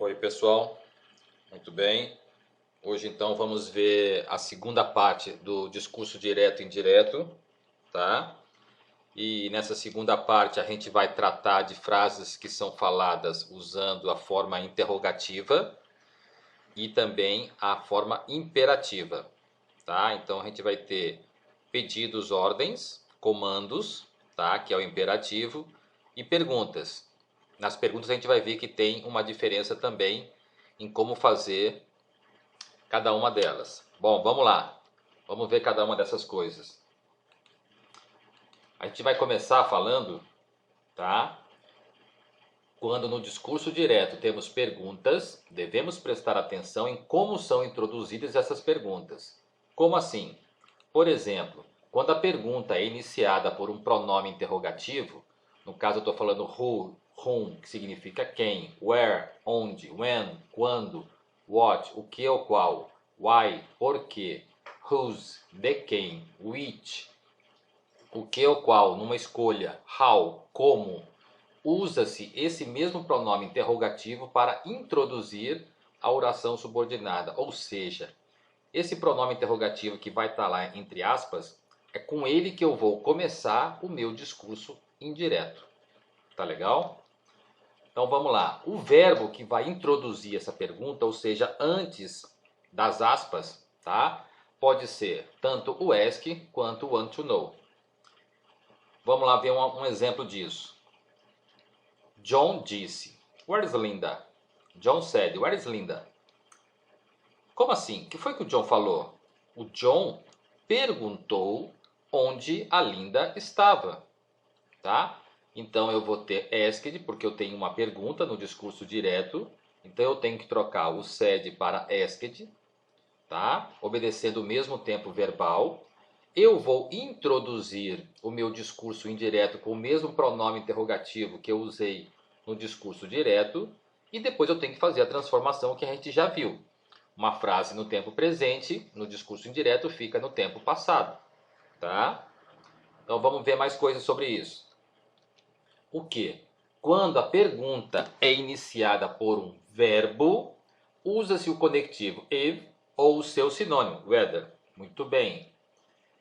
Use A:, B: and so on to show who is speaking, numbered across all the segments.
A: Oi pessoal, muito bem. Hoje então vamos ver a segunda parte do discurso direto e indireto, tá? E nessa segunda parte a gente vai tratar de frases que são faladas usando a forma interrogativa e também a forma imperativa, tá? Então a gente vai ter pedidos, ordens, comandos, tá? Que é o imperativo, e perguntas. Nas perguntas a gente vai ver que tem uma diferença também em como fazer cada uma delas. Bom, vamos lá. Vamos ver cada uma dessas coisas. A gente vai começar falando, tá? Quando no discurso direto temos perguntas, devemos prestar atenção em como são introduzidas essas perguntas. Como assim? Por exemplo, quando a pergunta é iniciada por um pronome interrogativo, no caso eu estou falando who, whom, que significa quem, where, onde, when, quando, what, o que ou qual, why, por quê, whose, de quem, which, o que ou qual, numa escolha, how, como, usa-se esse mesmo pronome interrogativo para introduzir a oração subordinada, ou seja, esse pronome interrogativo que vai estar lá entre aspas, é com ele que eu vou começar o meu discurso indireto. Tá legal? Então vamos lá. O verbo que vai introduzir essa pergunta, ou seja, antes das aspas, tá? Pode ser tanto o ask quanto o want to know. Vamos lá ver um exemplo disso. John disse, "Where is Linda?" John said, "Where is Linda?" Como assim? O que foi que o John falou? O John perguntou onde a Linda estava, tá? Então eu vou ter asked, porque eu tenho uma pergunta no discurso direto. Então eu tenho que trocar o said para asked, tá? Obedecendo o mesmo tempo verbal. Eu vou introduzir o meu discurso indireto com o mesmo pronome interrogativo que eu usei no discurso direto. E depois eu tenho que fazer a transformação que a gente já viu. Uma frase no tempo presente, no discurso indireto, fica no tempo passado, tá? Então vamos ver mais coisas sobre isso. O que? Quando a pergunta é iniciada por um verbo, usa-se o conectivo if ou o seu sinônimo, whether. Muito bem.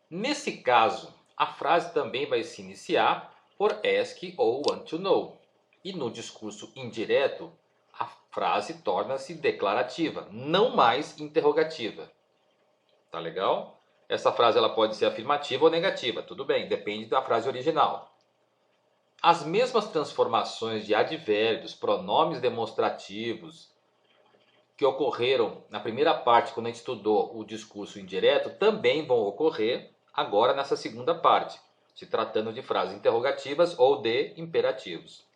A: Nesse caso, a frase também vai se iniciar por ask ou want to know. E no discurso indireto, a frase torna-se declarativa, não mais interrogativa. Tá legal? Essa frase ela pode ser afirmativa ou negativa, tudo bem, depende da frase original. As mesmas transformações de advérbios, pronomes demonstrativos, que ocorreram na primeira parte, quando a gente estudou o discurso indireto, também vão ocorrer agora nessa segunda parte, se tratando de frases interrogativas ou de imperativos.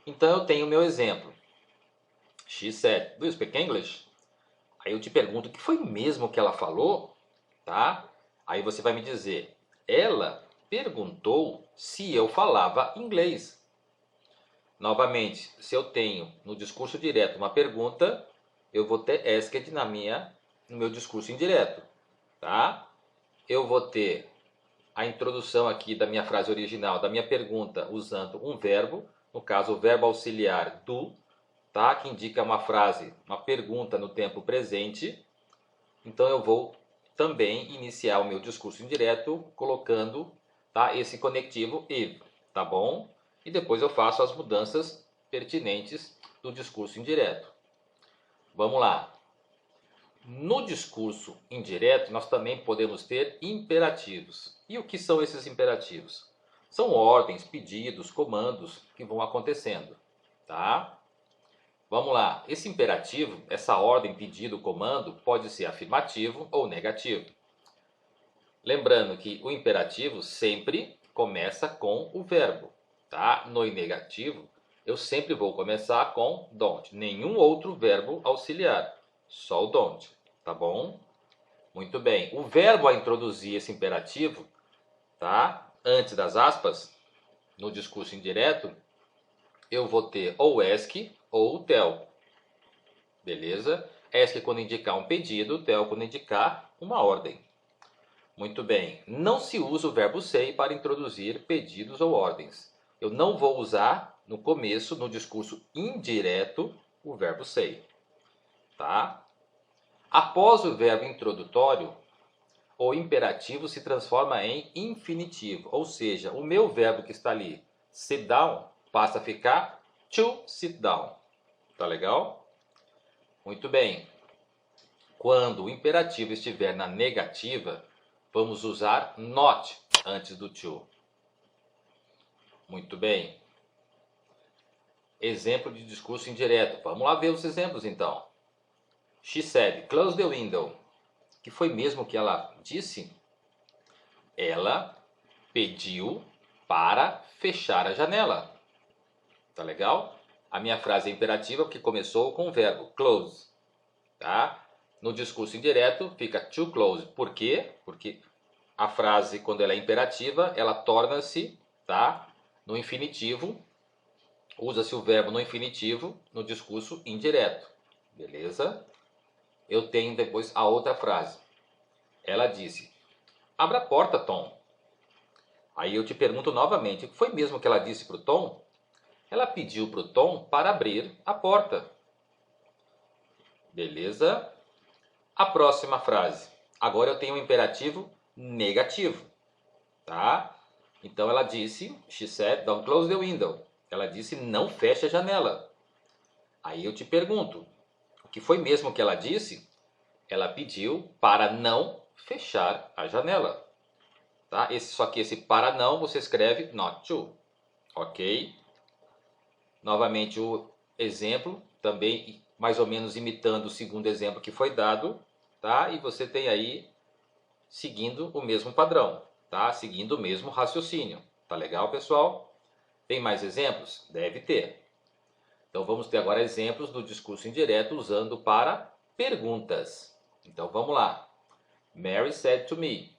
A: Então eu tenho o meu exemplo. She said, "Do you speak English?" Aí eu te pergunto, o que foi mesmo que ela falou? Tá? Aí você vai me dizer, ela perguntou se eu falava inglês. Novamente, se eu tenho no discurso direto uma pergunta, eu vou ter asked no meu discurso indireto. Tá? Eu vou ter a introdução aqui da minha frase original, da minha pergunta, usando um verbo, no caso o verbo auxiliar do, tá? Que indica uma frase, uma pergunta no tempo presente. Então eu vou também iniciar o meu discurso indireto colocando, tá, esse conectivo if, tá bom? E depois eu faço as mudanças pertinentes do discurso indireto. Vamos lá. No discurso indireto, nós também podemos ter imperativos. E o que são esses imperativos? São ordens, pedidos, comandos que vão acontecendo, tá? Vamos lá, esse imperativo, essa ordem, pedido, comando, pode ser afirmativo ou negativo. Lembrando que o imperativo sempre começa com o verbo, tá? No negativo, eu sempre vou começar com don't, nenhum outro verbo auxiliar, só o don't, tá bom? Muito bem, o verbo a introduzir esse imperativo, tá? Antes das aspas, no discurso indireto, eu vou ter ou ask ou tell. Beleza? Ask quando indicar um pedido, tell quando indicar uma ordem. Muito bem. Não se usa o verbo say para introduzir pedidos ou ordens. Eu não vou usar no começo, no discurso indireto, o verbo say, tá? Após o verbo introdutório, o imperativo se transforma em infinitivo, ou seja, o meu verbo que está ali, sit down, passa a ficar to sit down. Tá legal? Muito bem. Quando o imperativo estiver na negativa, vamos usar not antes do to. Muito bem. Exemplo de discurso indireto. Vamos lá ver os exemplos então. She said, close the window. Que foi mesmo que ela disse? Ela pediu para fechar a janela. Tá legal? A minha frase é imperativa porque começou com o verbo close. Tá? No discurso indireto fica to close. Por quê? Porque a frase, quando ela é imperativa, ela torna-se, tá, no infinitivo. Usa-se o verbo no infinitivo no discurso indireto. Beleza? Eu tenho depois a outra frase. Ela disse, abra a porta, Tom. Aí eu te pergunto novamente, o que foi mesmo que ela disse para o Tom? Ela pediu para o Tom para abrir a porta. Beleza? A próxima frase. Agora eu tenho um imperativo negativo. Tá? Então ela disse, she said, don't close the window. Ela disse, não feche a janela. Aí eu te pergunto, o que foi mesmo que ela disse? Ela pediu para não fechar a janela. Tá? Só que esse para não você escreve not to. Ok? Novamente o exemplo, também mais ou menos imitando o segundo exemplo que foi dado. Tá? E você tem aí, seguindo o mesmo padrão. Tá? Seguindo o mesmo raciocínio. Tá legal, pessoal? Tem mais exemplos? Deve ter. Então vamos ter agora exemplos do discurso indireto usando para perguntas. Então vamos lá. Mary said to me,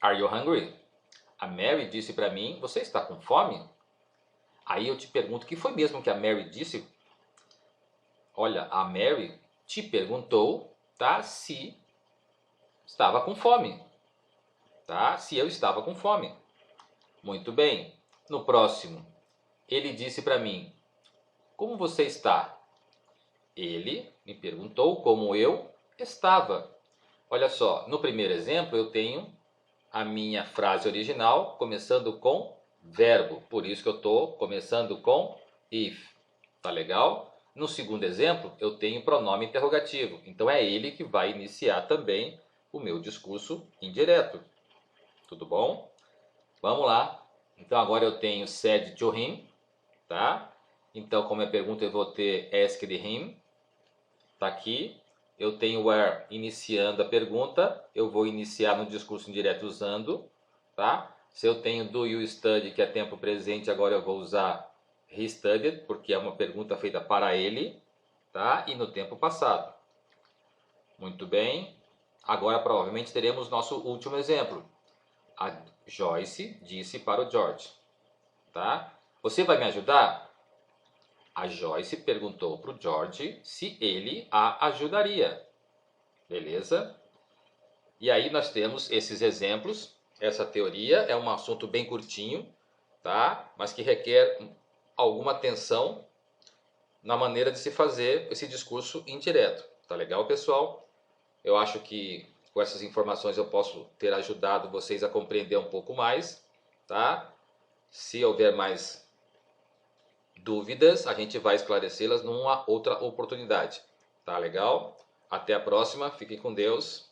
A: are you hungry? A Mary disse para mim, você está com fome? Aí eu te pergunto, o que foi mesmo que a Mary disse? Olha, a Mary te perguntou, tá, se estava com fome. Tá? Se eu estava com fome. Muito bem. No próximo, ele disse para mim, como você está? Ele me perguntou como eu estava. Olha só, no primeiro exemplo eu tenho a minha frase original começando com verbo. Por isso que eu estou começando com if. Tá legal? No segundo exemplo eu tenho pronome interrogativo. Então é ele que vai iniciar também o meu discurso indireto. Tudo bom? Vamos lá. Então agora eu tenho said to him. Tá? Então, como é pergunta, eu vou ter asked him. Tá aqui. Eu tenho where iniciando a pergunta. Eu vou iniciar no discurso indireto usando. Tá? Se eu tenho do you study, que é tempo presente, agora eu vou usar he studied, porque é uma pergunta feita para ele. Tá? E no tempo passado. Muito bem. Agora, provavelmente, teremos nosso último exemplo. A Joyce disse para o George. Tá? Você vai me ajudar? A Joyce perguntou para o George se ele a ajudaria. Beleza? E aí nós temos esses exemplos. Essa teoria é um assunto bem curtinho, tá? Mas que requer alguma atenção na maneira de se fazer esse discurso indireto. Tá legal, pessoal? Eu acho que com essas informações eu posso ter ajudado vocês a compreender um pouco mais, tá? Se houver mais dúvidas, a gente vai esclarecê-las numa outra oportunidade. Tá legal? Até a próxima. Fiquem com Deus.